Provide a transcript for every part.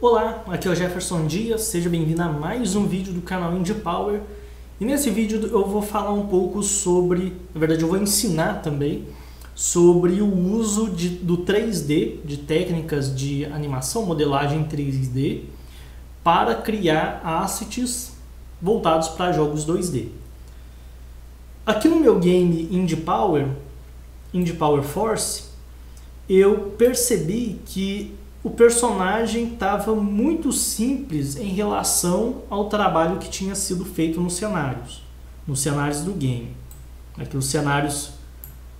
Olá, aqui é o Jefferson Dias, seja bem-vindo a mais um vídeo do canal Indie Power. E nesse vídeo eu vou falar um pouco sobre, na verdade eu vou ensinar também, sobre o uso do 3D, de técnicas de animação, modelagem 3D, para criar assets voltados para jogos 2D. Aqui no meu game Indie Power Force, eu percebi que o personagem estava muito simples em relação ao trabalho que tinha sido feito nos cenários do game. Aqui os cenários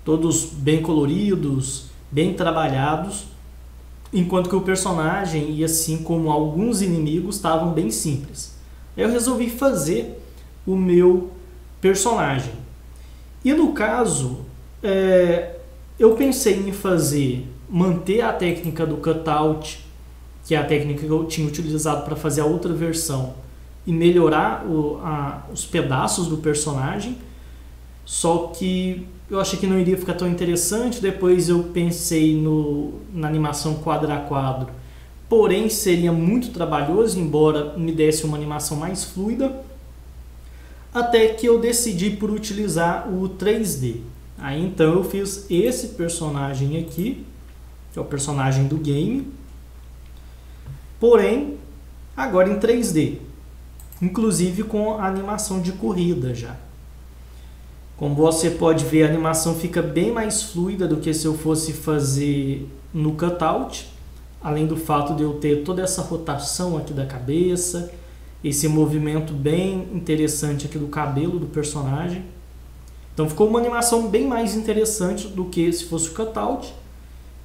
todos bem coloridos, bem trabalhados, enquanto que o personagem e assim como alguns inimigos estavam bem simples. Aí eu resolvi fazer o meu personagem. E no caso, eu pensei em manter a técnica do cutout, que é a técnica que eu tinha utilizado para fazer a outra versão, e melhorar os pedaços do personagem, só que eu achei que não iria ficar tão interessante. Depois eu pensei na animação quadro a quadro, porém seria muito trabalhoso, embora me desse uma animação mais fluida, até que eu decidi por utilizar o 3D. Aí então eu fiz esse personagem aqui, que é o personagem do game, porém agora em 3D, inclusive com a animação de corrida já. Como você pode ver, a animação fica bem mais fluida do que se eu fosse fazer no cutout, além do fato de eu ter toda essa rotação aqui da cabeça, esse movimento bem interessante aqui do cabelo do personagem. Então ficou uma animação bem mais interessante do que se fosse o cutout,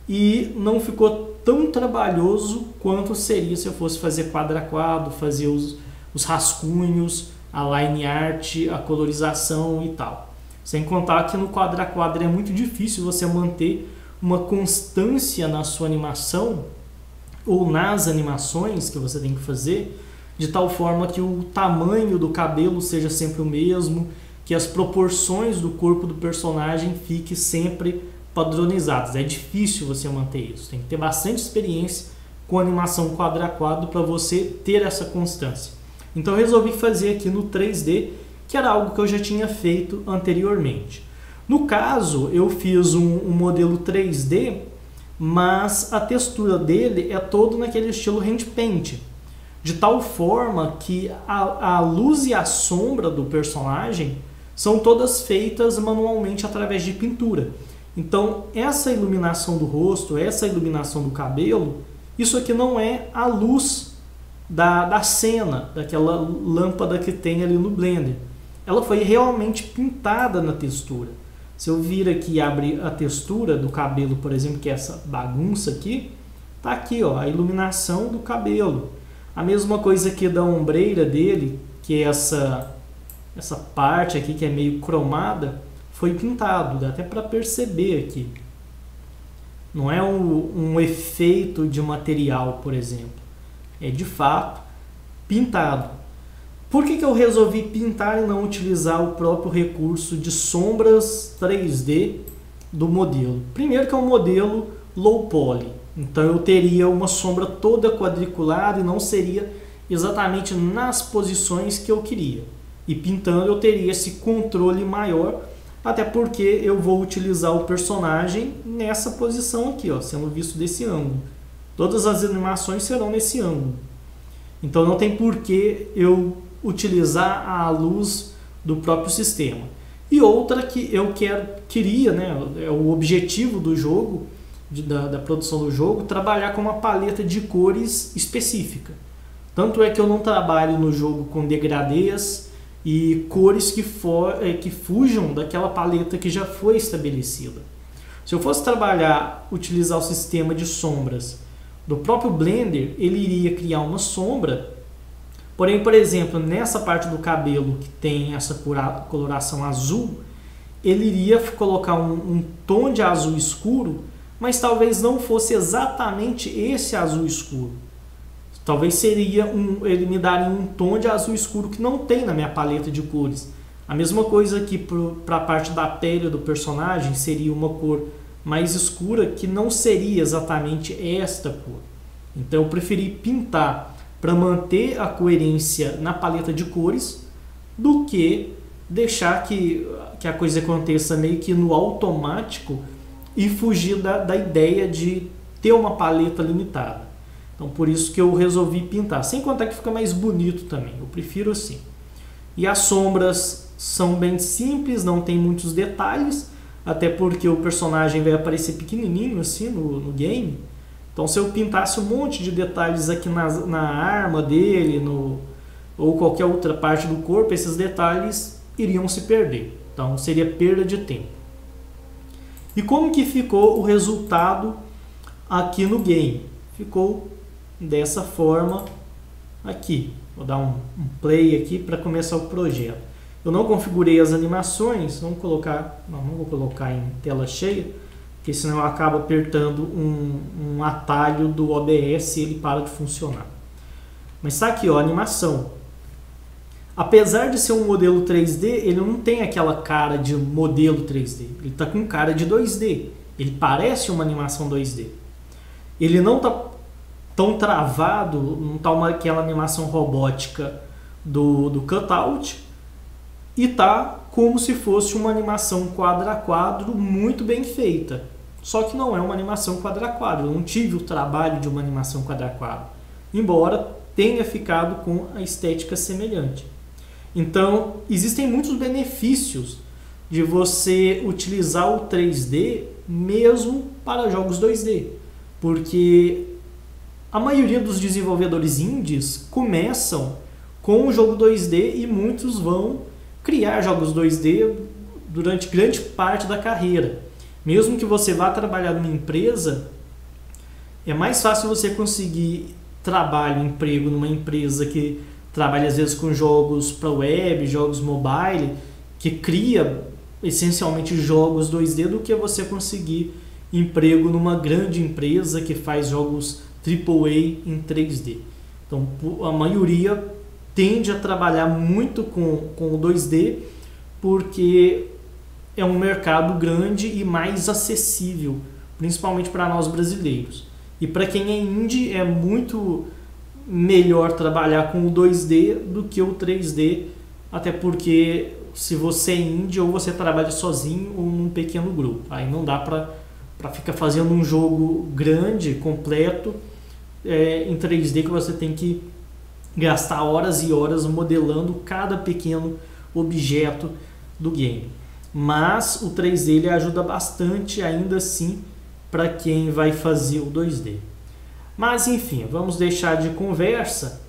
e não ficou tão trabalhoso quanto seria se eu fosse fazer quadro a quadro, fazer os rascunhos, a line art, a colorização e tal. Sem contar que no quadro a quadro é muito difícil você manter uma constância na sua animação ou nas animações que você tem que fazer, de tal forma que o tamanho do cabelo seja sempre o mesmo, que as proporções do corpo do personagem fiquem sempre padronizadas. É difícil você manter isso. Tem que ter bastante experiência com animação quadro a quadro para você ter essa constância. Então eu resolvi fazer aqui no 3D, que era algo que eu já tinha feito anteriormente. No caso, eu fiz um modelo 3D, mas a textura dele é todo naquele estilo hand paint, de tal forma que a luz e a sombra do personagem são todas feitas manualmente através de pintura. Então, essa iluminação do rosto, essa iluminação do cabelo, isso aqui não é a luz da cena, daquela lâmpada que tem ali no Blender. Ela foi realmente pintada na textura. Se eu vir aqui e abrir a textura do cabelo, por exemplo, que é essa bagunça aqui, tá aqui, ó, a iluminação do cabelo. A mesma coisa aqui da ombreira dele, que é essa parte aqui que é meio cromada, foi pintado, dá até para perceber aqui. Não é um efeito de material, por exemplo. É de fato pintado. Por que eu resolvi pintar e não utilizar o próprio recurso de sombras 3D do modelo? Primeiro que é um modelo low poly, então eu teria uma sombra toda quadriculada e não seria exatamente nas posições que eu queria. E pintando eu teria esse controle maior, até porque eu vou utilizar o personagem nessa posição aqui, ó, sendo visto desse ângulo. Todas as animações serão nesse ângulo. Então não tem por que eu utilizar a luz do próprio sistema. E outra que eu queria, né, é o objetivo do jogo, da produção do jogo, trabalhar com uma paleta de cores específica. Tanto é que eu não trabalho no jogo com degradês e cores que fujam daquela paleta que já foi estabelecida. Se eu fosse utilizar o sistema de sombras do próprio Blender, ele iria criar uma sombra, porém, por exemplo, nessa parte do cabelo que tem essa coloração azul, ele iria colocar um tom de azul escuro, mas talvez não fosse exatamente esse azul escuro. Talvez ele me daria um tom de azul escuro que não tem na minha paleta de cores. A mesma coisa que para a parte da pele do personagem seria uma cor mais escura que não seria exatamente esta cor. Então eu preferi pintar para manter a coerência na paleta de cores do que deixar que a coisa aconteça meio que no automático e fugir da ideia de ter uma paleta limitada. Então por isso que eu resolvi pintar, sem contar que fica mais bonito também, eu prefiro assim. E as sombras são bem simples, não tem muitos detalhes, até porque o personagem vai aparecer pequenininho assim no game. Então se eu pintasse um monte de detalhes aqui na arma dele, ou qualquer outra parte do corpo, esses detalhes iriam se perder. Então seria perda de tempo. E como que ficou o resultado aqui no game? Ficou dessa forma aqui. Vou dar um play aqui para começar o projeto. Eu não configurei as animações, não vou colocar em tela cheia, porque senão eu acabo apertando um atalho do OBS e ele para de funcionar. Mas está aqui, ó, a animação. Apesar de ser um modelo 3D, ele não tem aquela cara de modelo 3D. Ele está com cara de 2D. Ele parece uma animação 2D. Ele não está tão travado, não está aquela animação robótica do cutout. E tá como se fosse uma animação quadro a quadro muito bem feita. Só que não é uma animação quadro a quadro. Eu não tive o trabalho de uma animação quadro a quadro. Embora tenha ficado com a estética semelhante. Então, existem muitos benefícios de você utilizar o 3D mesmo para jogos 2D. Porque a maioria dos desenvolvedores indies começam com o jogo 2D e muitos vão criar jogos 2D durante grande parte da carreira. Mesmo que você vá trabalhar numa empresa, é mais fácil você conseguir trabalho, emprego numa empresa que trabalha às vezes com jogos para web, jogos mobile, que cria essencialmente jogos 2D, do que você conseguir emprego numa grande empresa que faz jogos AAA em 3D. Então a maioria tende a trabalhar muito com o 2D porque é um mercado grande e mais acessível, principalmente para nós brasileiros. E para quem é indie é muito melhor trabalhar com o 2D do que o 3D, até porque se você é indie ou você trabalha sozinho ou num pequeno grupo, aí não dá para ficar fazendo um jogo grande, completo, em 3D, que você tem que gastar horas e horas modelando cada pequeno objeto do game. Mas o 3D ele ajuda bastante ainda assim para quem vai fazer o 2D. Mas enfim, vamos deixar de conversa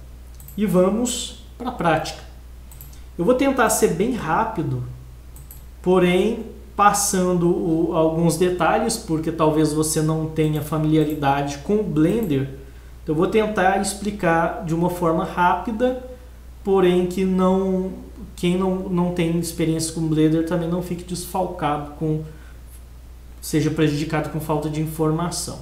e vamos para a prática. Eu vou tentar ser bem rápido, porém passando alguns detalhes, porque talvez você não tenha familiaridade com o Blender. Então eu vou tentar explicar de uma forma rápida, porém que quem não tem experiência com o Blender também não fique desfalcado, seja prejudicado com falta de informação.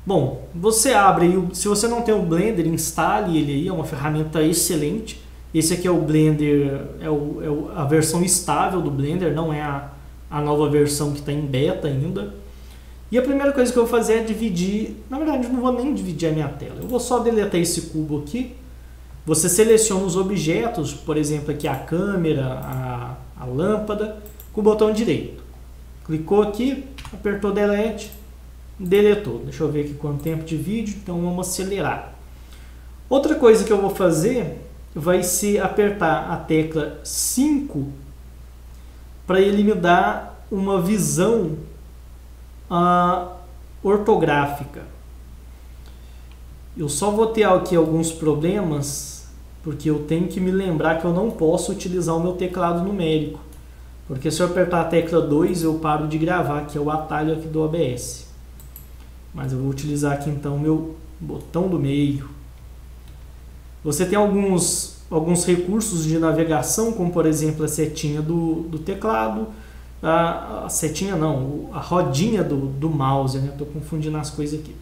Bom, você abre, se você não tem o Blender, instale ele aí, é uma ferramenta excelente. Esse aqui é o Blender, a versão estável do Blender, não é a nova versão que está em beta ainda. E a primeira coisa que eu vou fazer é dividir, na verdade eu não vou nem dividir a minha tela, eu vou só deletar esse cubo aqui. Você seleciona os objetos, por exemplo aqui a câmera, a lâmpada, com o botão direito. Clicou aqui, apertou Delete, deletou. Deixa eu ver aqui quanto tempo de vídeo, então vamos acelerar. Outra coisa que eu vou fazer vai ser apertar a tecla 5 para ele me dar uma visão ortográfica. Eu só vou ter aqui alguns problemas, porque eu tenho que me lembrar que eu não posso utilizar o meu teclado numérico, porque se eu apertar a tecla 2 eu paro de gravar, que é o atalho aqui do OBS. Mas eu vou utilizar aqui então o meu botão do meio. Você tem alguns recursos de navegação, como por exemplo a setinha do teclado, a setinha não, a rodinha do mouse, né? Estou confundindo as coisas aqui.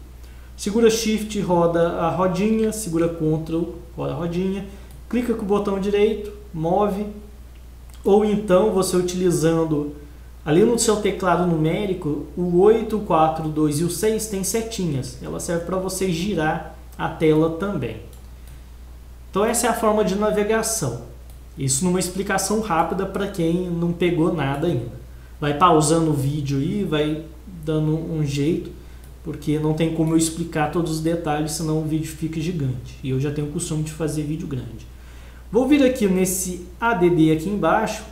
Segura Shift, roda a rodinha, segura Ctrl, roda a rodinha, clica com o botão direito, move, ou então você utilizando Ali no seu teclado numérico, o 8, o 4, o 2 e o 6 tem setinhas. Ela serve para você girar a tela também. Então essa é a forma de navegação. Isso numa explicação rápida para quem não pegou nada ainda. Vai pausando o vídeo aí, vai dando um jeito, porque não tem como eu explicar todos os detalhes, senão o vídeo fica gigante. E eu já tenho o costume de fazer vídeo grande. Vou vir aqui nesse ADD aqui embaixo,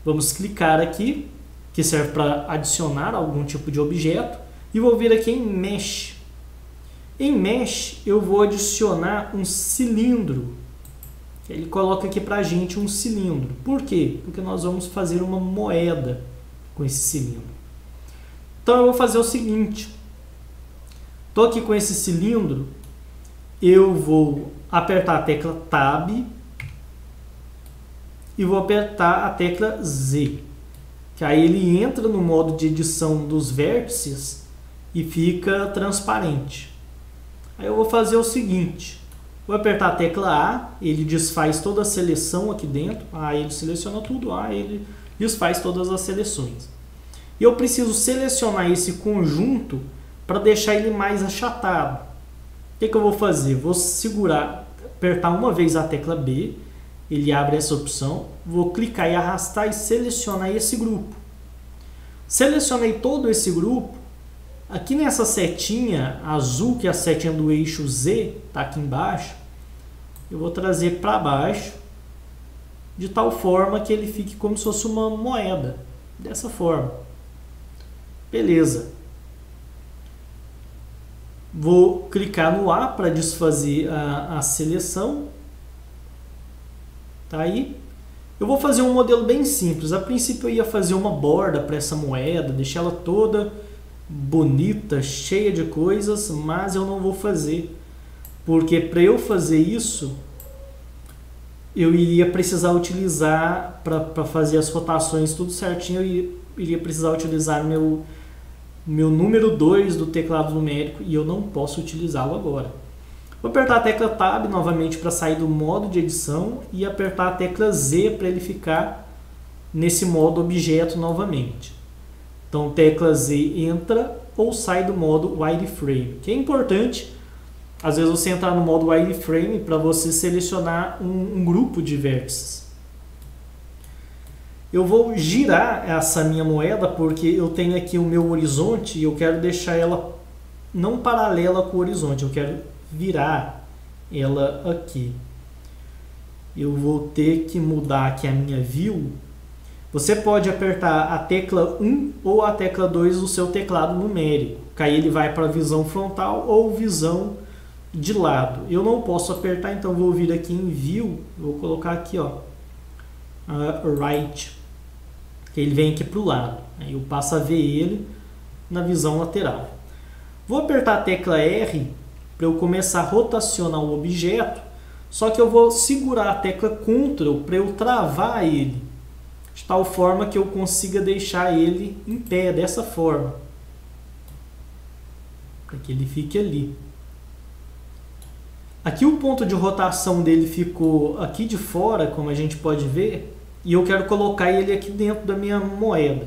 vamos clicar aqui, que serve para adicionar algum tipo de objeto, e vou vir aqui em Mesh. Em Mesh eu vou adicionar um cilindro. Ele coloca aqui para a gente um cilindro. Por quê? Porque nós vamos fazer uma moeda com esse cilindro. Então eu vou fazer o seguinte. Estou aqui com esse cilindro. Eu vou apertar a tecla Tab e vou apertar a tecla Z. Que aí ele entra no modo de edição dos vértices e fica transparente. Aí eu vou fazer o seguinte, vou apertar a tecla A, ele desfaz toda a seleção aqui dentro, A ele seleciona tudo, A ele desfaz todas as seleções. E eu preciso selecionar esse conjunto para deixar ele mais achatado. O que eu vou fazer? Vou segurar, apertar uma vez a tecla B, ele abre essa opção, vou clicar e arrastar e selecionar esse grupo. Selecionei todo esse grupo. Aqui nessa setinha azul, que é a setinha do eixo Z, está aqui embaixo, eu vou trazer para baixo, de tal forma que ele fique como se fosse uma moeda, dessa forma. Beleza. Vou clicar no A para desfazer a seleção. Tá aí. Eu vou fazer um modelo bem simples. A princípio eu ia fazer uma borda para essa moeda, deixar ela toda bonita, cheia de coisas, mas eu não vou fazer, porque para eu fazer isso eu iria precisar utilizar, para fazer as rotações tudo certinho, eu iria precisar utilizar meu número 2 do teclado numérico e eu não posso utilizá-lo agora. Vou apertar a tecla Tab novamente para sair do modo de edição e apertar a tecla Z para ele ficar nesse modo objeto novamente. Então, tecla Z entra ou sai do modo wireframe, que é importante, às vezes você entrar no modo wireframe para você selecionar um grupo de vértices. Eu vou girar essa minha moeda porque eu tenho aqui o meu horizonte e eu quero deixar ela não paralela com o horizonte, eu quero virar ela aqui. Eu vou ter que mudar aqui a minha view. Você pode apertar a tecla 1 ou a tecla 2 do seu teclado numérico, que aí ele vai para a visão frontal ou visão de lado. Eu não posso apertar, então vou vir aqui em View, vou colocar aqui, ó, Right, que ele vem aqui para o lado. Aí eu passo a ver ele na visão lateral. Vou apertar a tecla R para eu começar a rotacionar o objeto, só que eu vou segurar a tecla Ctrl para eu travar ele, de tal forma que eu consiga deixar ele em pé, dessa forma, para que ele fique ali. Aqui o ponto de rotação dele ficou aqui de fora, como a gente pode ver, e eu quero colocar ele aqui dentro da minha moeda.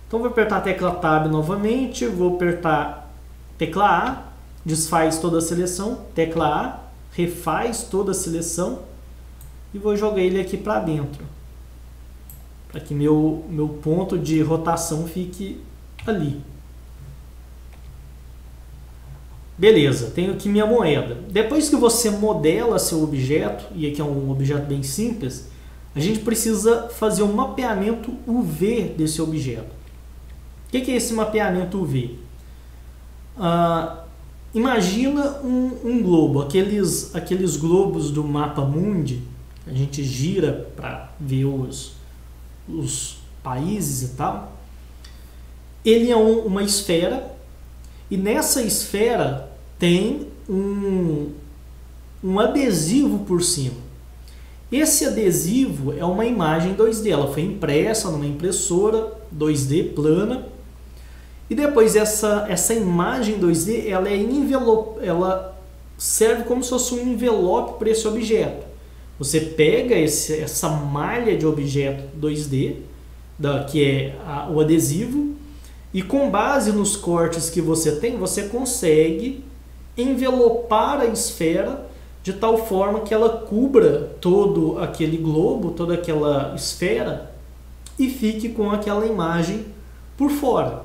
Então vou apertar a tecla Tab novamente, vou apertar tecla A, desfaz toda a seleção, tecla A, refaz toda a seleção e vou jogar ele aqui para dentro, para que meu ponto de rotação fique ali. Beleza, tenho aqui minha moeda. Depois que você modela seu objeto, e aqui é um objeto bem simples, a gente precisa fazer um mapeamento UV desse objeto. O que é esse mapeamento UV? Imagina um globo, aqueles globos do mapa mundi, a gente gira para ver os países e tal. Ele é uma esfera, e nessa esfera tem um adesivo por cima. Esse adesivo é uma imagem 2D, ela foi impressa numa impressora 2D plana, e depois essa imagem 2D ela serve como se fosse um envelope para esse objeto. Você pega essa malha de objeto 2D, que é o adesivo, e com base nos cortes que você tem, você consegue envelopar a esfera de tal forma que ela cubra todo aquele globo, toda aquela esfera, e fique com aquela imagem por fora.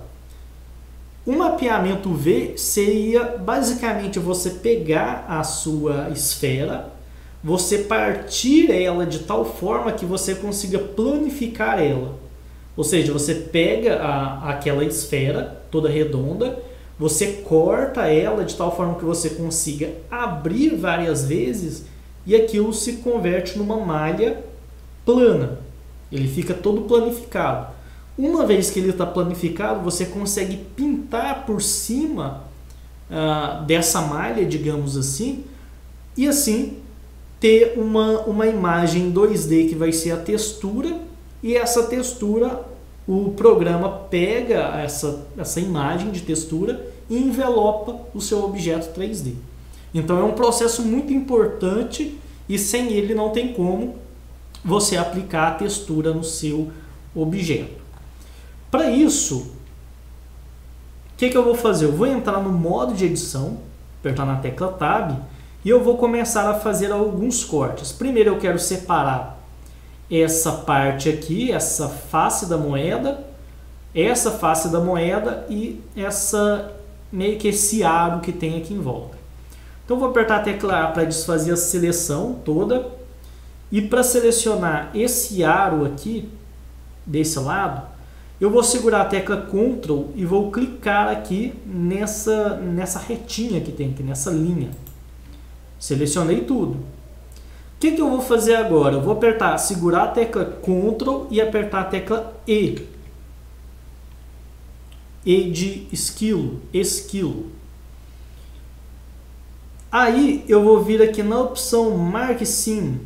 O mapeamento V seria basicamente você pegar a sua esfera, você partir ela de tal forma que você consiga planificar ela. Ou seja, você pega aquela esfera toda redonda, você corta ela de tal forma que você consiga abrir várias vezes e aquilo se converte numa malha plana. Ele fica todo planificado. Uma vez que ele está planificado, você consegue pintar por cima dessa malha, digamos assim, e assim ter uma imagem em 2D que vai ser a textura, e essa textura, o programa pega essa imagem de textura e envelopa o seu objeto 3D. Então é um processo muito importante e sem ele não tem como você aplicar a textura no seu objeto. Para isso, o que eu vou fazer? Eu vou entrar no modo de edição, apertar na tecla Tab, e eu vou começar a fazer alguns cortes. Primeiro eu quero separar essa parte aqui, essa face da moeda e meio que esse aro que tem aqui em volta. Então eu vou apertar a tecla A para desfazer a seleção toda, e para selecionar esse aro aqui, desse lado, eu vou segurar a tecla Ctrl e vou clicar aqui nessa retinha que tem aqui, nessa linha. Selecionei tudo. O que eu vou fazer agora? Eu vou segurar a tecla Ctrl e apertar a tecla E. E de esquilo. Aí eu vou vir aqui na opção Mark Scene.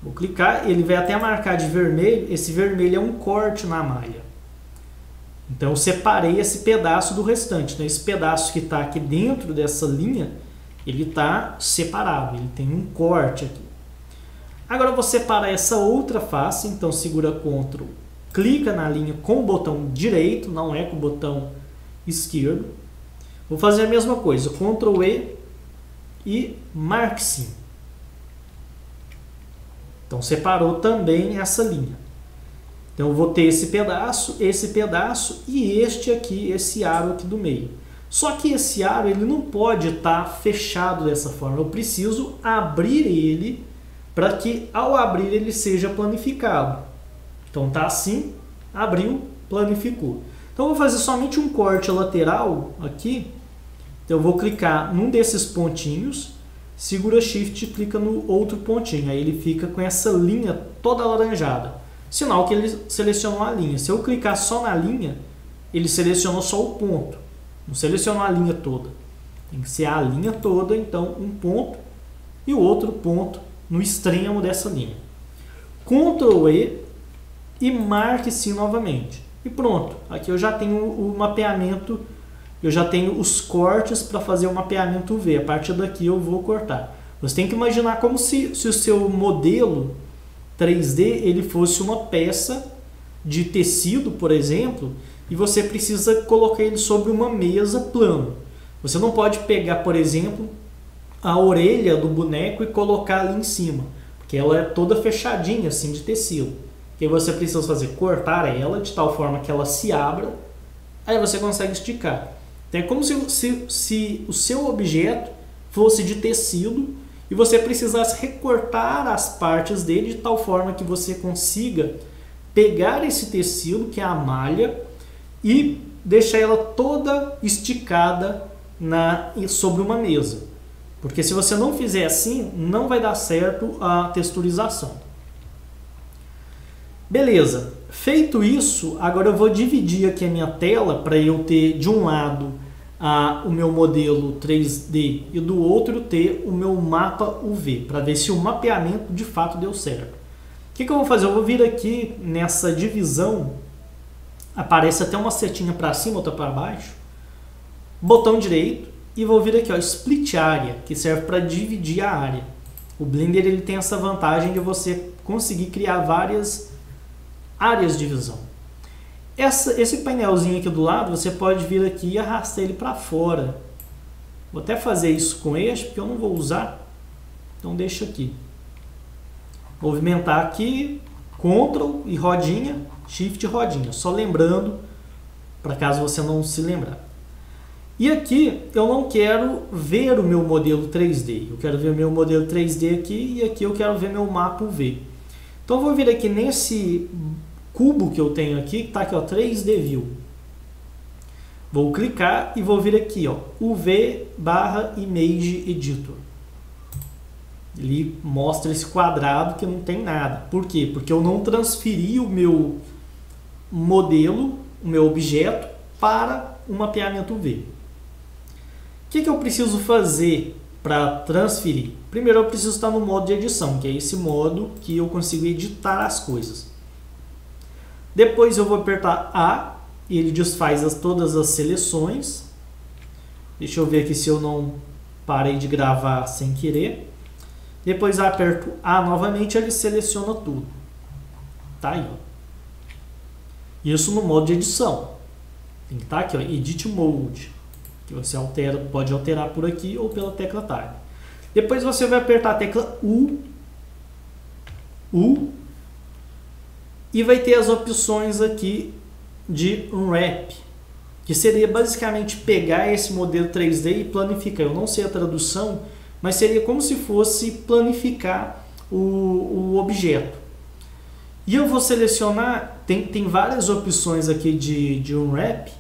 Vou clicar, ele vai até marcar de vermelho. Esse vermelho é um corte na malha. Então eu separei esse pedaço do restante. Então esse pedaço que está aqui dentro dessa linha, ele está separado, ele tem um corte aqui. Agora eu vou separar essa outra face, então segura Ctrl, clica na linha com o botão direito, não é com o botão esquerdo. Vou fazer a mesma coisa, Ctrl E e Mark Scene. Então separou também essa linha. Então eu vou ter esse pedaço e este aqui, esse aro aqui do meio. Só que esse aro ele não pode estar fechado dessa forma. Eu preciso abrir ele para que ao abrir ele seja planificado. Então tá assim, abriu, planificou. Então eu vou fazer somente um corte lateral aqui. Então eu vou clicar num desses pontinhos, segura Shift e clica no outro pontinho. Aí ele fica com essa linha toda alaranjada. Sinal que ele selecionou a linha. Se eu clicar só na linha, ele selecionou só o ponto. Não selecionou a linha toda. Tem que ser a linha toda, então um ponto e o outro ponto no extremo dessa linha. Ctrl E e Mark Scene novamente. E pronto. Aqui eu já tenho o mapeamento, eu já tenho os cortes para fazer o mapeamento V. A partir daqui eu vou cortar. Você tem que imaginar como se o seu modelo 3D ele fosse uma peça de tecido, por exemplo, e você precisa colocar ele sobre uma mesa plano. Você não pode pegar, por exemplo, a orelha do boneco e colocar ali em cima, porque ela é toda fechadinha assim de tecido. O que você precisa fazer? Cortar ela de tal forma que ela se abra, aí você consegue esticar. Então é como se o seu objeto fosse de tecido e você precisasse recortar as partes dele de tal forma que você consiga pegar esse tecido, que é a malha, e deixar ela toda esticada sobre uma mesa. Porque se você não fizer assim, não vai dar certo a texturização. Beleza, feito isso, agora eu vou dividir aqui a minha tela para eu ter de um lado o meu modelo 3D e do outro ter o meu mapa UV, para ver se o mapeamento de fato deu certo. O que eu vou fazer? Eu vou vir aqui nessa divisão, aparece até uma setinha para cima, outra para baixo, botão direito, e vou vir aqui, ó, Split Area, que serve para dividir a área. O Blender ele tem essa vantagem de você conseguir criar várias áreas de visão. Esse painelzinho aqui do lado, você pode vir aqui e arrastar ele para fora. Vou até fazer isso com este, porque eu não vou usar. Então deixa aqui. Movimentar aqui, Ctrl e rodinha, Shift e rodinha. Só lembrando, para caso você não se lembrar. E aqui eu não quero ver o meu modelo 3D. Eu quero ver o meu modelo 3D aqui e aqui eu quero ver meu mapa UV. Então eu vou vir aqui nesse cubo que eu tenho aqui, que está aqui, ó, 3D View. Vou clicar e vou vir aqui, ó, UV/Image Editor. Ele mostra esse quadrado que não tem nada. Por quê? Porque eu não transferi o meu modelo, o meu objeto, para um mapeamento UV. O que eu preciso fazer para transferir? Primeiro eu preciso estar no modo de edição, que é esse modo que eu consigo editar as coisas. Depois eu vou apertar A e ele desfaz todas as seleções. Deixa eu ver aqui se eu não parei de gravar sem querer. Depois eu aperto A novamente, ele seleciona tudo. Tá aí, ó. Isso no modo de edição. Tem que estar aqui, ó, Edit Mode, que você pode alterar por aqui ou pela tecla Tab. Depois você vai apertar a tecla U e vai ter as opções aqui de Unwrap, que seria basicamente pegar esse modelo 3D e planificar. Eu não sei a tradução, mas seria como se fosse planificar o objeto. E eu vou selecionar, tem várias opções aqui de Unwrap.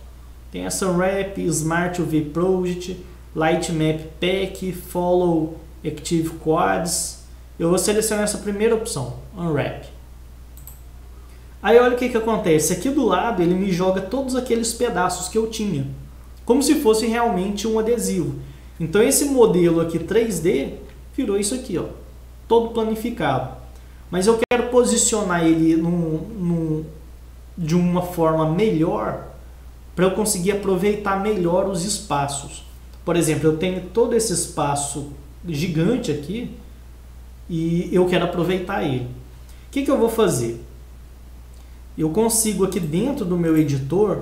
Tem essa Unwrap, Smart UV Project, Light Map Pack, Follow Active Quads. Eu vou selecionar essa primeira opção, Unwrap. Aí olha o que acontece. Aqui do lado ele me joga todos aqueles pedaços que eu tinha, como se fosse realmente um adesivo. Então esse modelo aqui 3D virou isso aqui, ó, todo planificado. Mas eu quero posicionar ele de uma forma melhor, para eu conseguir aproveitar melhor os espaços. Por exemplo, eu tenho todo esse espaço gigante aqui e eu quero aproveitar ele. O que eu vou fazer? Eu consigo aqui dentro do meu editor,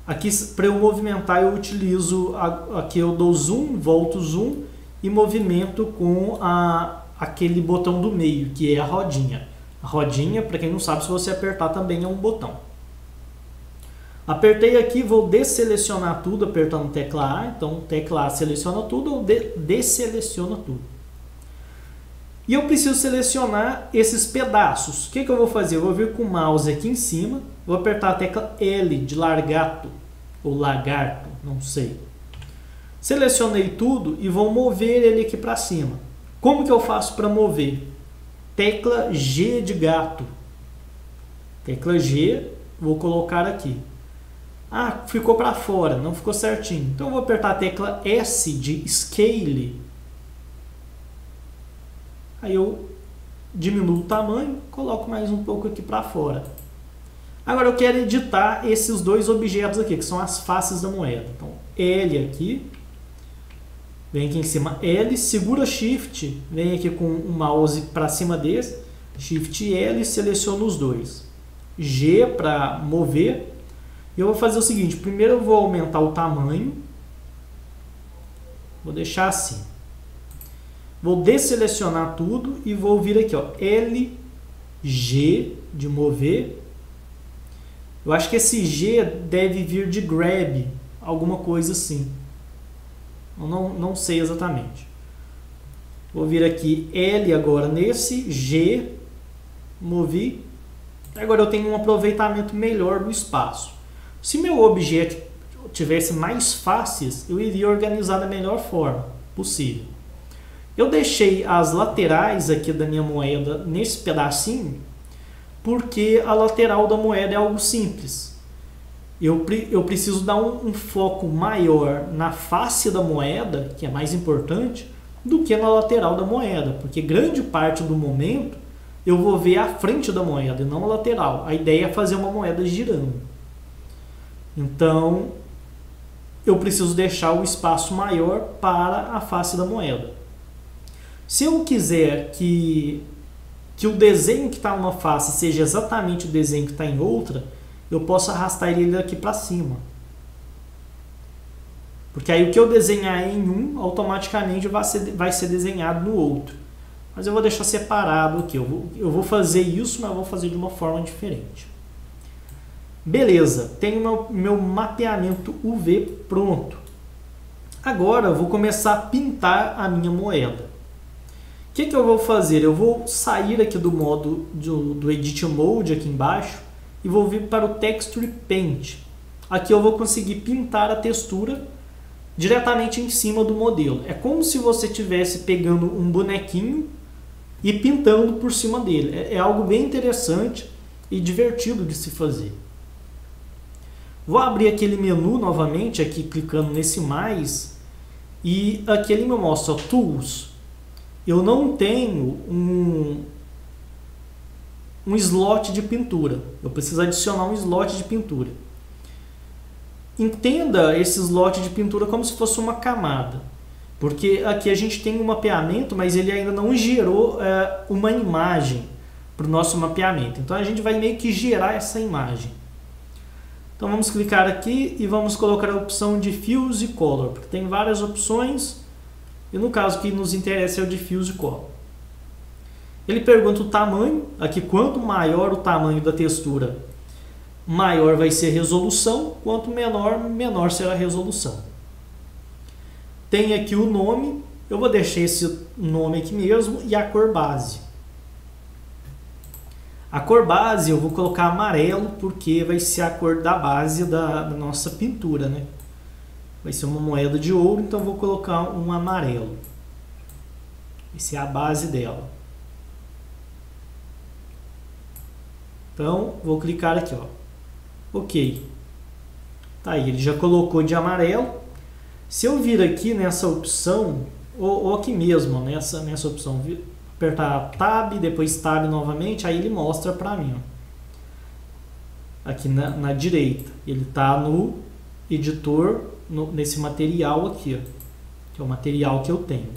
aqui para eu movimentar eu utilizo, aqui eu dou zoom, volto zoom e movimento com aquele botão do meio, que é a rodinha. A rodinha, para quem não sabe, se você apertar também é um botão. Apertei aqui, vou desselecionar tudo apertando tecla A. Então, tecla A seleciona tudo ou desseleciona tudo. E eu preciso selecionar esses pedaços. O que eu vou fazer? Eu vou vir com o mouse aqui em cima, vou apertar a tecla L de largato, ou lagarto, não sei. Selecionei tudo e vou mover ele aqui para cima. Como que eu faço para mover? Tecla G de gato. Tecla G, vou colocar aqui. Ah, ficou para fora, não ficou certinho. Então eu vou apertar a tecla S de Scale. Aí eu diminuo o tamanho, coloco mais um pouco aqui para fora. Agora eu quero editar esses dois objetos aqui, que são as faces da moeda. Então L aqui, vem aqui em cima L, segura Shift, vem aqui com o mouse para cima desse, Shift L, seleciono os dois. G para mover. E eu vou fazer o seguinte, primeiro eu vou aumentar o tamanho, vou deixar assim. Vou desselecionar tudo e vou vir aqui, ó, L, G de mover. Eu acho que esse G deve vir de grab, alguma coisa assim. Eu não sei exatamente. Vou vir aqui L agora nesse, G, movi. Agora eu tenho um aproveitamento melhor do espaço. Se meu objeto tivesse mais faces, eu iria organizar da melhor forma possível. Eu deixei as laterais aqui da minha moeda nesse pedacinho, porque a lateral da moeda é algo simples. Eu preciso dar um foco maior na face da moeda, que é mais importante, do que na lateral da moeda, porque grande parte do momento eu vou ver a frente da moeda e não a lateral. A ideia é fazer uma moeda girando. Então, eu preciso deixar o espaço maior para a face da moeda. Se eu quiser que que o desenho que está em uma face seja exatamente o desenho que está em outra, eu posso arrastar ele daqui para cima. Porque aí o que eu desenhar em um, automaticamente vai ser desenhado no outro. Mas eu vou deixar separado aqui. Eu vou fazer isso, mas eu vou fazer de uma forma diferente. Beleza, tenho meu mapeamento UV pronto. Agora eu vou começar a pintar a minha moeda. O que eu vou fazer? Eu vou sair aqui do modo do Edit Mode aqui embaixo e vou vir para o Texture Paint. Aqui eu vou conseguir pintar a textura diretamente em cima do modelo. É como se você estivesse pegando um bonequinho e pintando por cima dele. É algo bem interessante e divertido de se fazer. Vou abrir aquele menu novamente, aqui clicando nesse mais, e aqui ele me mostra Tools. Eu não tenho um slot de pintura. Eu preciso adicionar um slot de pintura. Entenda esse slot de pintura como se fosse uma camada. Porque aqui a gente tem um mapeamento, mas ele ainda não gerou uma imagem para o nosso mapeamento. Então a gente vai meio que gerar essa imagem. Então vamos clicar aqui e vamos colocar a opção Diffuse Color, porque tem várias opções. E no caso que nos interessa é o Diffuse Color. Ele pergunta o tamanho, aqui quanto maior o tamanho da textura, maior vai ser a resolução, quanto menor, menor será a resolução. Tem aqui o nome, eu vou deixar esse nome aqui mesmo, e a cor base. A cor base eu vou colocar amarelo, porque vai ser a cor da base da nossa pintura, né? Vai ser uma moeda de ouro, então vou colocar um amarelo. Vai ser a base dela. Então, vou clicar aqui, ó. Ok. Tá aí, ele já colocou de amarelo. Se eu vir aqui nessa opção, ou aqui mesmo, nessa opção, apertar Tab, depois Tab novamente, aí ele mostra para mim, ó. Aqui na direita. Ele está no editor, nesse material aqui, ó, que é o material que eu tenho.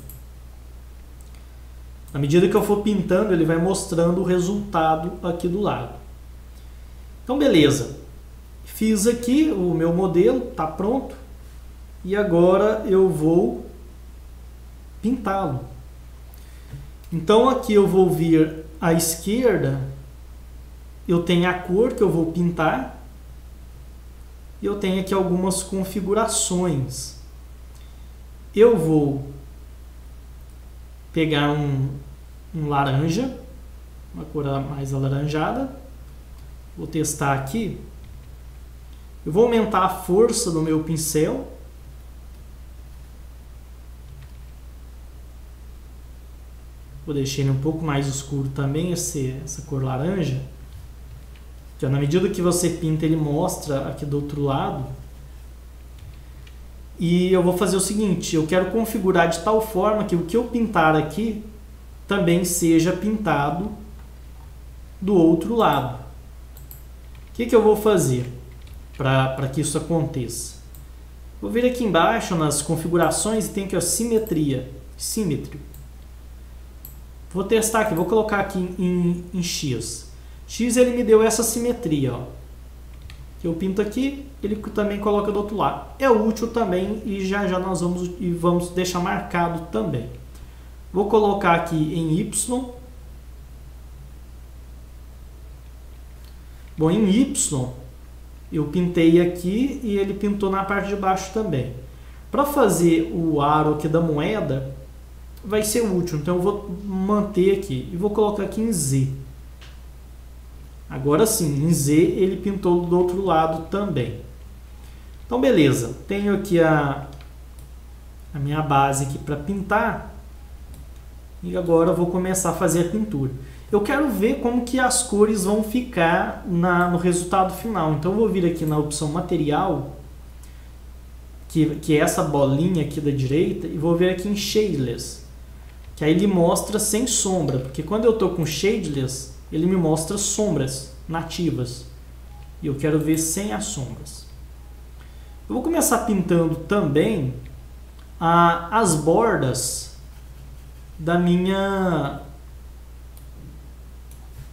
À medida que eu for pintando, ele vai mostrando o resultado aqui do lado. Então, beleza. Fiz aqui o meu modelo, está pronto. E agora eu vou pintá-lo. Então, aqui eu vou vir à esquerda. Eu tenho a cor que eu vou pintar. E eu tenho aqui algumas configurações. Eu vou pegar um laranja, uma cor mais alaranjada. Vou testar aqui. Eu vou aumentar a força do meu pincel. Vou deixar ele um pouco mais escuro também, essa cor laranja. Que, na medida que você pinta, ele mostra aqui do outro lado. E eu vou fazer o seguinte, eu quero configurar de tal forma que o que eu pintar aqui também seja pintado do outro lado. O que eu vou fazer para que isso aconteça? Vou vir aqui embaixo nas configurações e tem aqui a simetria. Symmetry. Vou testar aqui, vou colocar aqui em X. X ele me deu essa simetria, ó. Eu pinto aqui, ele também coloca do outro lado. É útil também e já nós vamos deixar marcado também. Vou colocar aqui em Y. Bom, em Y eu pintei aqui e ele pintou na parte de baixo também. Para fazer o aro aqui da moeda, vai ser útil, então eu vou manter aqui e vou colocar aqui em Z. Agora sim, em Z ele pintou do outro lado também. Então beleza, tenho aqui a minha base aqui para pintar e agora eu vou começar a fazer a pintura. Eu quero ver como que as cores vão ficar no resultado final, então eu vou vir aqui na opção material, que é essa bolinha aqui da direita, e vou vir aqui em Shadeless, que aí ele mostra sem sombra, porque quando eu estou com Shadeless, ele me mostra sombras nativas. E eu quero ver sem as sombras. Eu vou começar pintando também as bordas da minha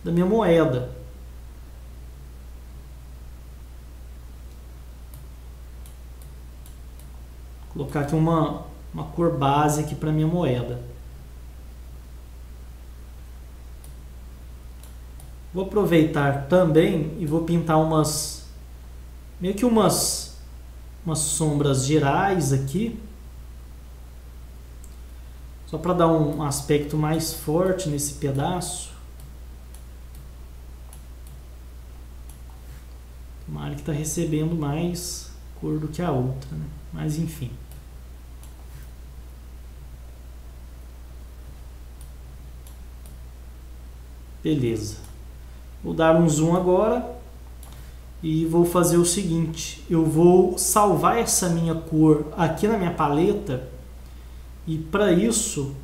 da minha moeda. Vou colocar aqui uma cor base aqui para minha moeda. Vou aproveitar também e vou pintar meio que umas sombras gerais aqui, só para dar um aspecto mais forte nesse pedaço. Uma área que está recebendo mais cor do que a outra, né? Mas enfim. Beleza. Vou dar um zoom agora e vou fazer o seguinte. Eu vou salvar essa minha cor aqui na minha paleta e para isso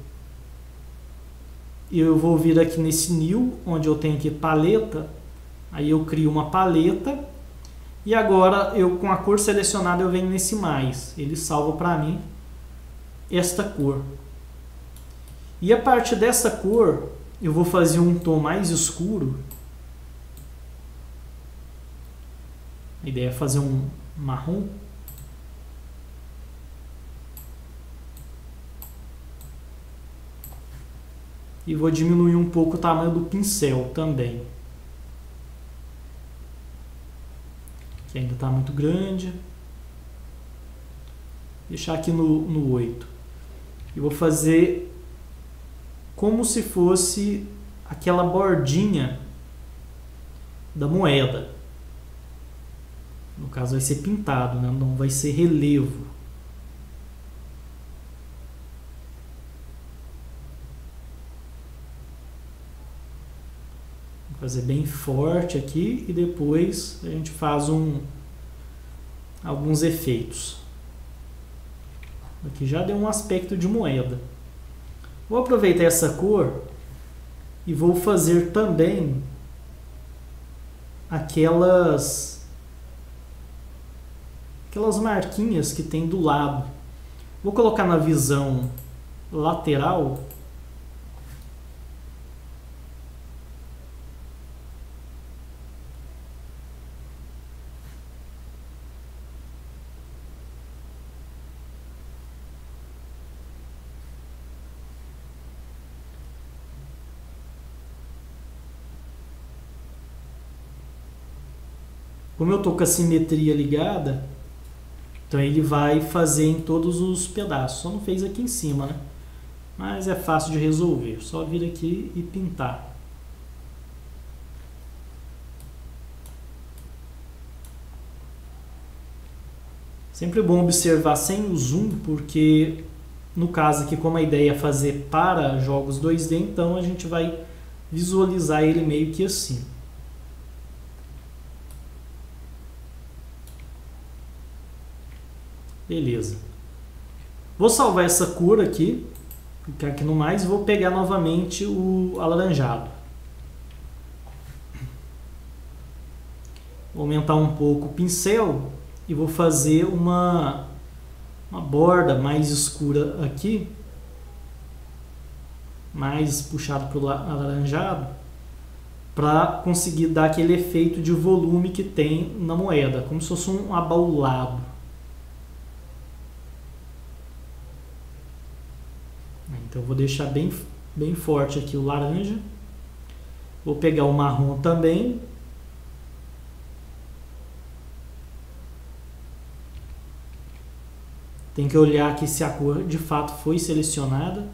eu vou vir aqui nesse New, onde eu tenho aqui paleta. Aí eu crio uma paleta e agora eu com a cor selecionada eu venho nesse mais. Ele salva para mim esta cor. E a partir dessa cor eu vou fazer um tom mais escuro. A ideia é fazer um marrom. E vou diminuir um pouco o tamanho do pincel também. Que ainda está muito grande. Deixar aqui no 8. E vou fazer como se fosse aquela bordinha da moeda. No caso vai ser pintado, né? Não vai ser relevo. Vou fazer bem forte aqui e depois a gente faz alguns efeitos. Aqui já deu um aspecto de moeda. Vou aproveitar essa cor e vou fazer também aquelas marquinhas que tem do lado. Vou colocar na visão lateral. Como eu estou com a simetria ligada, então ele vai fazer em todos os pedaços. Só não fez aqui em cima, né? Mas é fácil de resolver. Só vir aqui e pintar. Sempre bom observar sem o zoom, porque no caso aqui, como a ideia é fazer para jogos 2D, então a gente vai visualizar ele meio que assim. Beleza. Vou salvar essa cor aqui, clicar aqui no mais, e vou pegar novamente o alaranjado. Vou aumentar um pouco o pincel e vou fazer uma borda mais escura aqui, mais puxado para o alaranjado, para conseguir dar aquele efeito de volume que tem na moeda, como se fosse um abaulado. Então eu vou deixar bem forte aqui o laranja. Vou pegar o marrom também. Tem que olhar aqui se a cor de fato foi selecionada,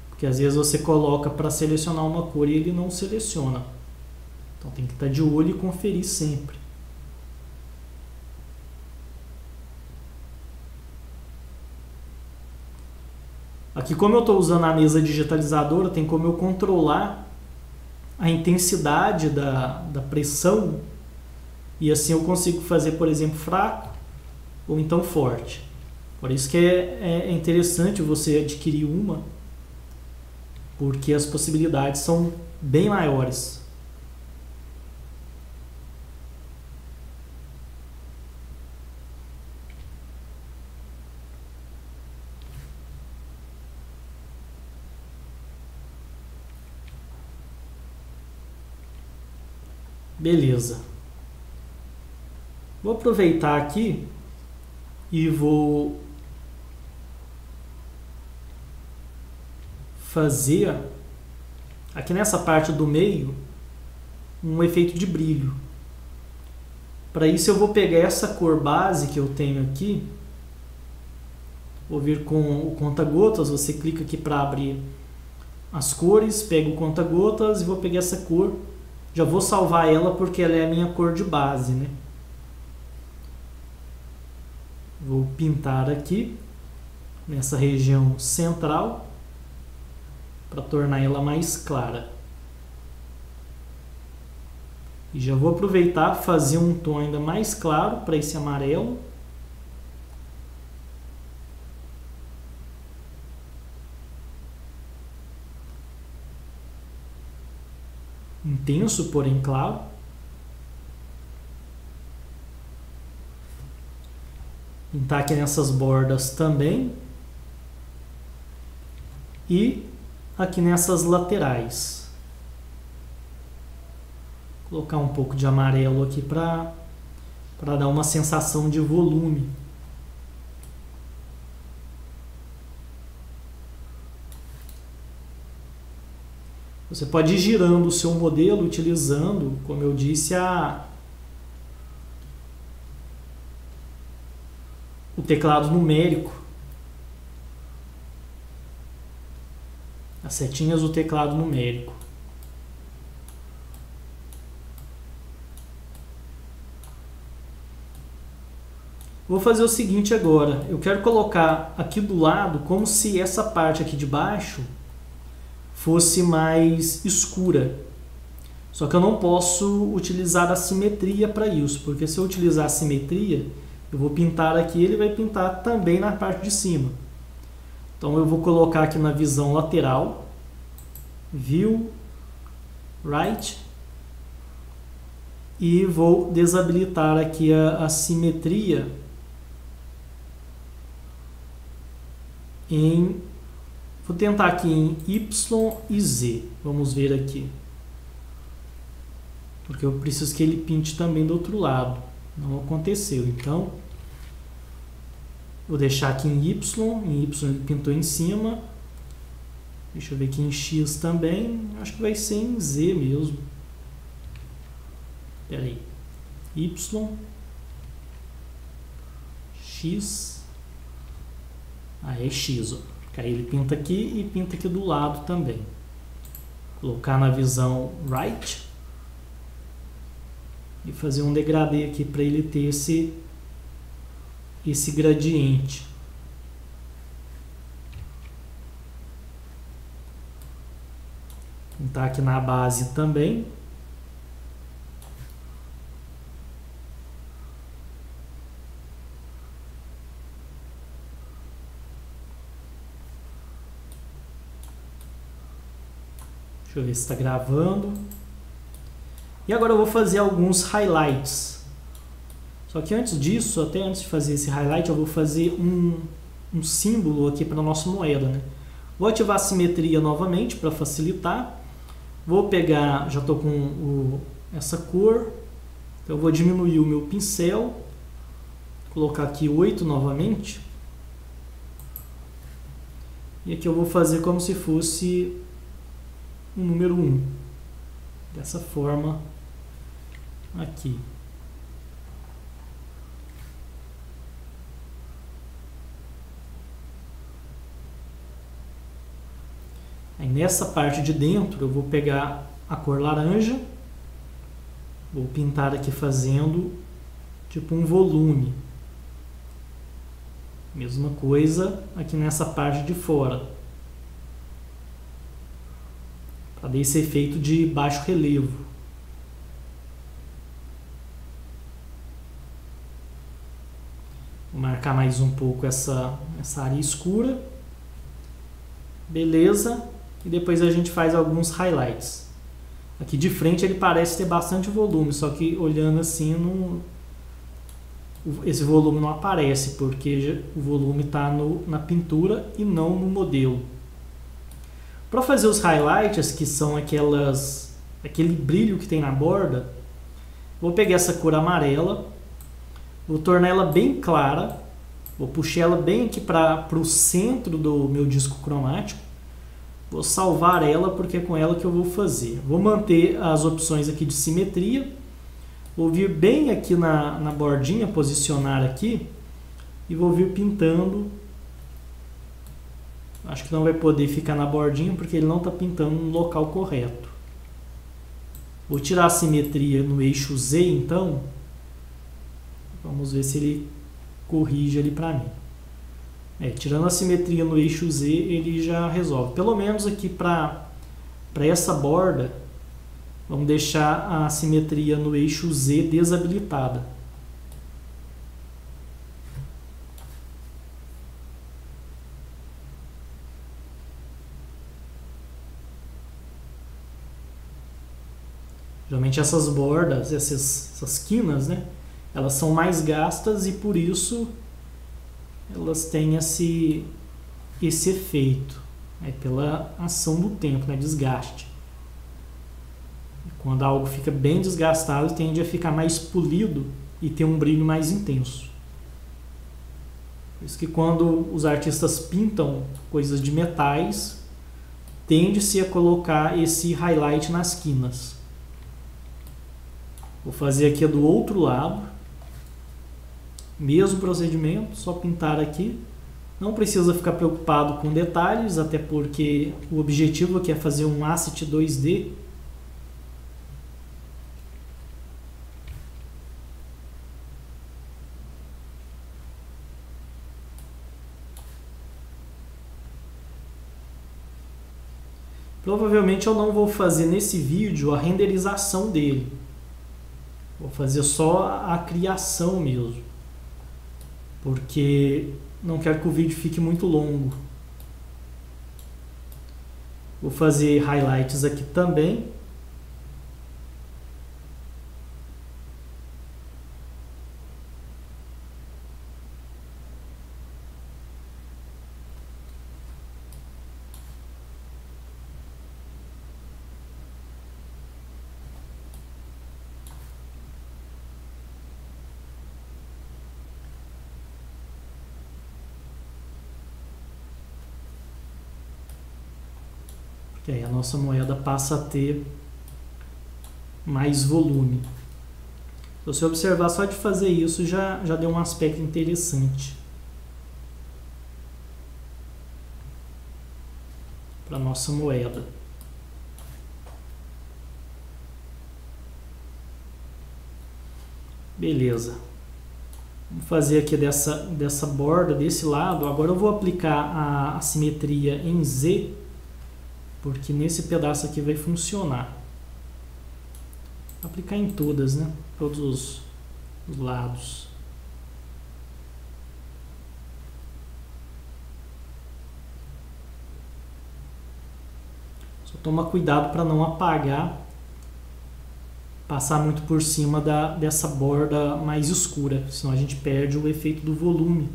porque às vezes você coloca para selecionar uma cor e ele não seleciona. Então tem que estar de olho e conferir sempre. Aqui, como eu estou usando a mesa digitalizadora, tem como eu controlar a intensidade da pressão e assim eu consigo fazer, por exemplo, fraco ou então forte. Por isso que é interessante você adquirir uma, porque as possibilidades são bem maiores. Beleza. Vou aproveitar aqui e vou fazer aqui nessa parte do meio um efeito de brilho. Para isso eu vou pegar essa cor base que eu tenho aqui, vou vir com o conta-gotas, você clica aqui para abrir as cores, pego o conta-gotas e vou pegar essa cor, já vou salvar ela porque ela é a minha cor de base, né? Vou pintar aqui nessa região central para tornar ela mais clara. E já vou aproveitar fazer um tom ainda mais claro para esse amarelo. Intenso, porém claro. Pintar aqui nessas bordas também. E aqui nessas laterais. Colocar um pouco de amarelo aqui para dar uma sensação de volume. Você pode ir girando o seu modelo utilizando, como eu disse, o teclado numérico. As setinhas do teclado numérico. Vou fazer o seguinte agora, eu quero colocar aqui do lado como se essa parte aqui de baixo fosse mais escura. Só que eu não posso utilizar a simetria para isso, porque se eu utilizar a simetria, eu vou pintar aqui e ele vai pintar também na parte de cima. Então eu vou colocar aqui na visão lateral, View, Right, e vou desabilitar aqui a simetria vou tentar aqui em Y e Z. Vamos ver aqui. Porque eu preciso que ele pinte também do outro lado. Não aconteceu. Então, vou deixar aqui em Y. Em Y ele pintou em cima. Deixa eu ver aqui em X também. Acho que vai ser em Z mesmo. Espera aí. Y. X. É X, ó. Aí ele pinta aqui e pinta aqui do lado também. Colocar na visão Right. E fazer um degradê aqui para ele ter esse gradiente. Pintar aqui na base também. Deixa eu ver se está gravando. E agora eu vou fazer alguns highlights. Só que antes disso, até antes de fazer esse highlight, eu vou fazer um símbolo aqui para a nossa moeda, né? Vou ativar a simetria novamente para facilitar. Vou pegar, já estou com essa cor. Então eu vou diminuir o meu pincel. Colocar aqui 8 novamente. E aqui eu vou fazer como se fosse o número 1, dessa forma aqui. Aí nessa parte de dentro eu vou pegar a cor laranja, vou pintar aqui fazendo tipo um volume. Mesma coisa aqui nessa parte de fora. Para dar esse efeito de baixo relevo. Vou marcar mais um pouco essa área escura. Beleza. E depois a gente faz alguns highlights. Aqui de frente ele parece ter bastante volume, só que olhando assim, esse volume não aparece, porque o volume está na pintura e não no modelo. Para fazer os highlights, que são aquele brilho que tem na borda, Vou pegar essa cor amarela, vou tornar ela bem clara, vou puxar ela bem aqui para o centro do meu disco cromático. Vou salvar ela porque é com ela que eu vou fazer. Vou manter as opções aqui de simetria. Vou vir bem aqui na bordinha, posicionar aqui. E vou vir pintando. Acho que não vai poder ficar na bordinha porque ele não está pintando no local correto. Vou tirar a simetria no eixo Z então. Vamos ver se ele corrige ali para mim. Tirando a simetria no eixo Z, ele já resolve. Pelo menos aqui para essa borda, vamos deixar a simetria no eixo Z desabilitada. Geralmente essas bordas, essas quinas, né, elas são mais gastas e por isso elas têm esse efeito, pela ação do tempo, né, desgaste. E quando algo fica bem desgastado, tende a ficar mais polido e ter um brilho mais intenso. Por isso que quando os artistas pintam coisas de metais, tende-se a colocar esse highlight nas quinas. Vou fazer aqui do outro lado. Mesmo procedimento, só pintar aqui. Não precisa ficar preocupado com detalhes, até porque o objetivo aqui é fazer um asset 2D. Provavelmente eu não vou fazer nesse vídeo a renderização dele. Vou fazer só a criação mesmo. Porque não quero que o vídeo fique muito longo. Vou fazer highlights aqui também. Que aí a nossa moeda passa a ter mais volume. Se você observar, só de fazer isso já deu um aspecto interessante para a nossa moeda. Beleza. Vamos fazer aqui dessa borda, desse lado. Agora eu vou aplicar a simetria em Z, porque nesse pedaço aqui vai funcionar. Vou aplicar em todas, né? Todos os lados. Só toma cuidado para não apagar, passar muito por cima dessa borda mais escura, senão a gente perde o efeito do volume.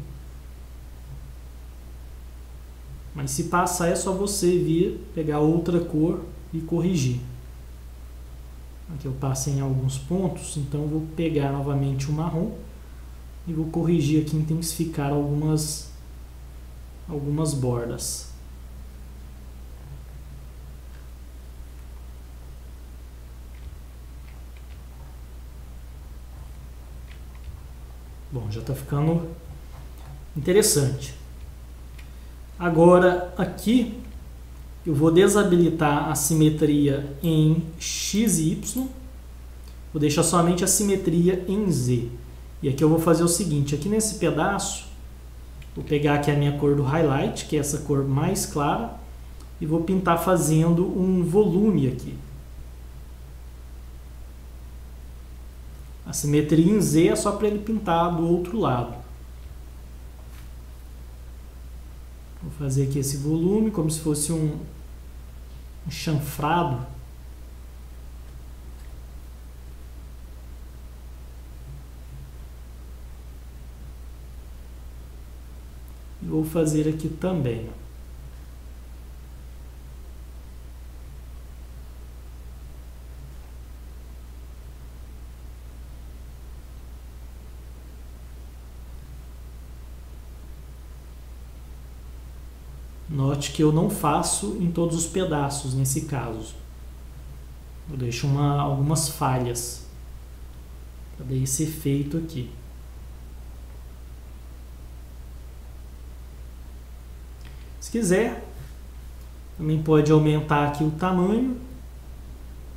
Mas se passar é só você vir, pegar outra cor e corrigir. Aqui eu passei em alguns pontos, então eu vou pegar novamente o marrom e vou corrigir aqui, intensificar algumas bordas. Bom, já está ficando interessante. Agora aqui eu vou desabilitar a simetria em X e Y, vou deixar somente a simetria em Z. E aqui eu vou fazer o seguinte, aqui nesse pedaço, vou pegar aqui a minha cor do highlight, que é essa cor mais clara, e vou pintar fazendo um volume aqui. A simetria em Z é só para ele pintar do outro lado. Vou fazer aqui esse volume como se fosse um chanfrado. E vou fazer aqui também. Note que eu não faço em todos os pedaços nesse caso. Eu deixo algumas falhas para dar esse efeito aqui. Se quiser, também pode aumentar aqui o tamanho,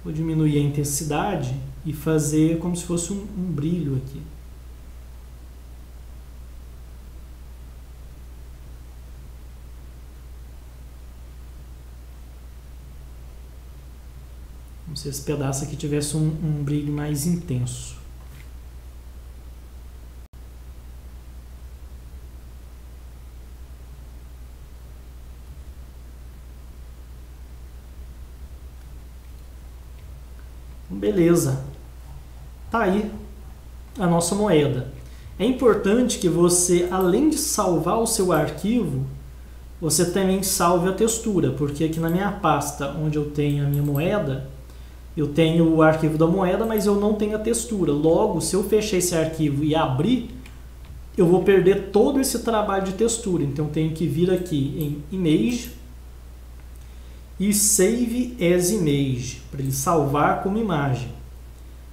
ou diminuir a intensidade e fazer como se fosse um brilho aqui. Como se esse pedaço aqui tivesse um brilho mais intenso. Beleza. Tá aí a nossa moeda. É importante que você, além de salvar o seu arquivo, você também salve a textura, porque aqui na minha pasta onde eu tenho a minha moeda, eu tenho o arquivo da moeda, mas eu não tenho a textura. Logo, se eu fechar esse arquivo e abrir, eu vou perder todo esse trabalho de textura. Então, eu tenho que vir aqui em Image e Save as Image, para ele salvar como imagem.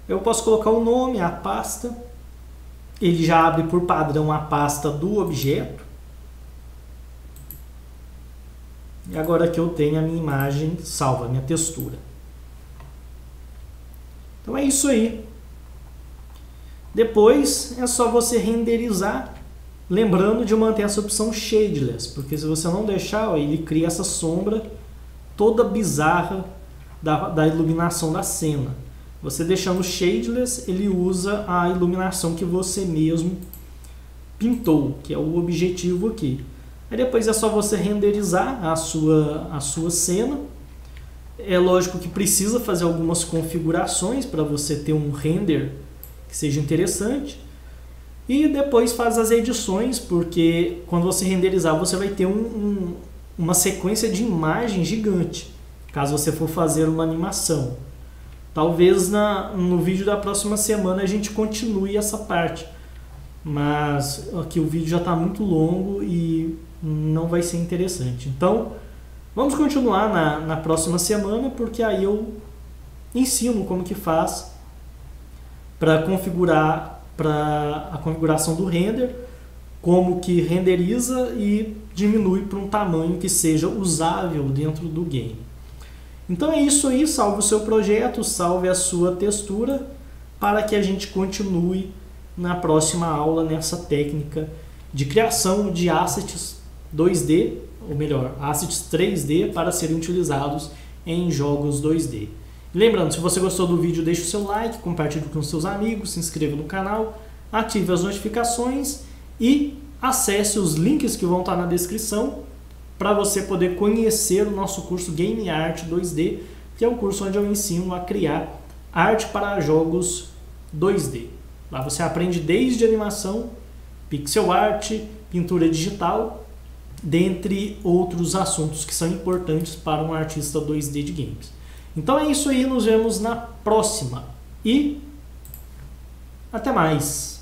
Eu posso colocar o nome, a pasta. Ele já abre por padrão a pasta do objeto. E agora que eu tenho a minha imagem salva, a minha textura. Então é isso aí. Depois é só você renderizar, lembrando de manter essa opção Shadeless, porque se você não deixar, ó, ele cria essa sombra toda bizarra da iluminação da cena. Você deixando Shadeless, ele usa a iluminação que você mesmo pintou, que é o objetivo aqui. Aí depois é só você renderizar a sua cena. É lógico que precisa fazer algumas configurações para você ter um render que seja interessante. E depois faz as edições, porque quando você renderizar você vai ter uma sequência de imagem gigante, caso você for fazer uma animação. Talvez no vídeo da próxima semana a gente continue essa parte, mas aqui o vídeo já está muito longo e não vai ser interessante. Então, vamos continuar na próxima semana, porque aí eu ensino como que faz para configurar a configuração do render, como que renderiza e diminui para um tamanho que seja usável dentro do game. Então é isso aí, salve o seu projeto, salve a sua textura, para que a gente continue na próxima aula nessa técnica de criação de assets 2D, ou melhor, assets 3D para serem utilizados em jogos 2D. Lembrando, se você gostou do vídeo, deixe o seu like, compartilhe com seus amigos, se inscreva no canal, ative as notificações e acesse os links que vão estar na descrição para você poder conhecer o nosso curso Game Art 2D, que é um curso onde eu ensino a criar arte para jogos 2D. Lá você aprende desde animação, pixel art, pintura digital, dentre outros assuntos que são importantes para um artista 2D de games. Então é isso aí, nos vemos na próxima e até mais!